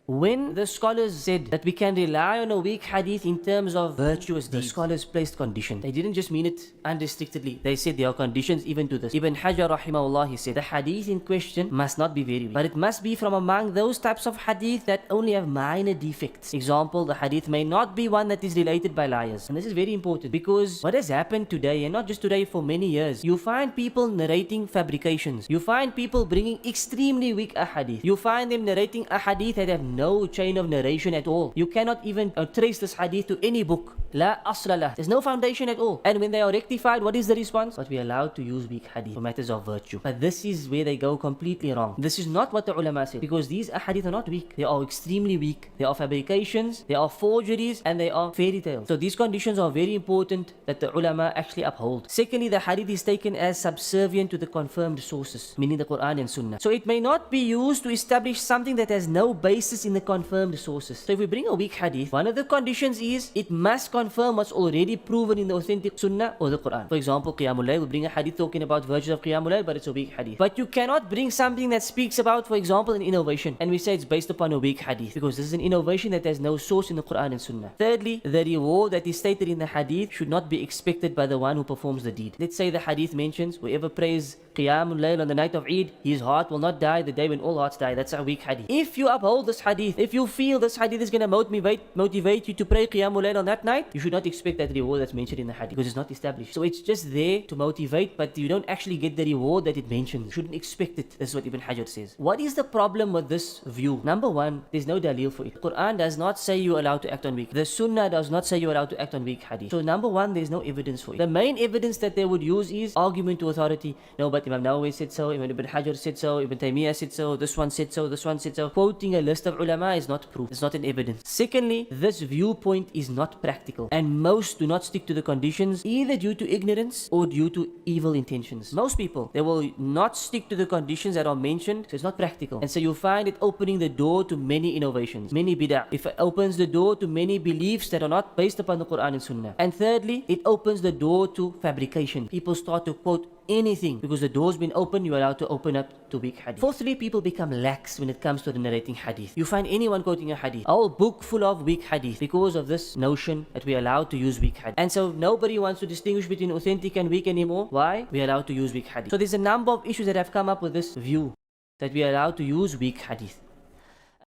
When the scholars said that we can rely on a weak hadith in terms of virtuous deeds, the scholars placed conditions. They didn't just mean it unrestrictedly. They said there are conditions even to this. Ibn Hajar rahimahullah, he said, the hadith in question must not be very weak, but it must be from among those types of hadith that only have minor defects. Example, the hadith may not be one that is related by liars. And this is very important because what has happened today, and not just today, for many years, you find people narrating fabrications. You find people bringing extremely weak ahadith. You find them narrating ahadith that have no chain of narration at all. You cannot even trace this hadith to any book. La asla lah. There's no foundation at all. And when they are rectified, what is the response? But we are allowed to use weak hadith for matters of virtue. But this is where they go completely wrong. This is not what the ulama said, because these ahadith are not weak. They are extremely weak. They are fabrications, they are forgeries, and they are fairy tales. So these conditions are very important that the ulama actually uphold. Secondly, the hadith is taken as subservient to the confirmed sources, meaning the Quran and Sunnah. So it may not be used to establish something that has no basis in the confirmed sources. So if we bring a weak hadith, one of the conditions is it must confirm what's already proven in the authentic Sunnah or the Quran. For example, Qiyamul Layl, we bring a hadith talking about virtues of Qiyamul Layl, but it's a weak hadith. But you cannot bring something that speaks about, for example, an innovation, and we say it's based upon a weak hadith, because this is an innovation that has no source in the Quran and Sunnah. Thirdly, the reward that is stated in the hadith should not be expected by the one who performs the deed. Let's say the hadith mentions whoever prays Qiyamul Layl on the night of Eid, his heart will not die the day when all hearts die. That's a weak hadith. If you uphold this hadith, if you feel this hadith is going to motivate you to pray Qiyamul Layl on that night, you should not expect that reward that's mentioned in the hadith, because it's not established. So it's just there to motivate, but you don't actually get the reward that it mentions. You shouldn't expect it. This is what Ibn Hajar says. What is the problem with this view? Number one, there's no dalil for it. The Quran does not say you're allowed to act on weak. The Sunnah does not say you're allowed to act on weak hadith. So number one, there's no evidence for it. The main evidence that they would use is argument to authority. No, but Imam Nawawi said so, Imam Ibn Hajar said so, Ibn Taymiyyah said so, this one said so, this one said so. Quoting a list of ulama is not proof. It's not an evidence. Secondly, this viewpoint is not practical, and most do not stick to the conditions either due to ignorance or due to evil intentions. Most people, they will not stick to the conditions that are mentioned, so it's not practical. And so you find it opening the door to many innovations, many bid'ah. If it opens the door to many beliefs that are not based upon the Quran and Sunnah. And thirdly, it opens the door to fabrication. People start to quote anything because the door's been opened, you're allowed to open up to weak hadith. Fourthly, people become lax when it comes to the narrating hadith. You find anyone quoting a hadith, a whole book full of weak hadith, because of this notion that we're allowed to use weak hadith. And so nobody wants to distinguish between authentic and weak anymore. Why? We're allowed to use weak hadith. So there's a number of issues that have come up with this view that we are allowed to use weak hadith.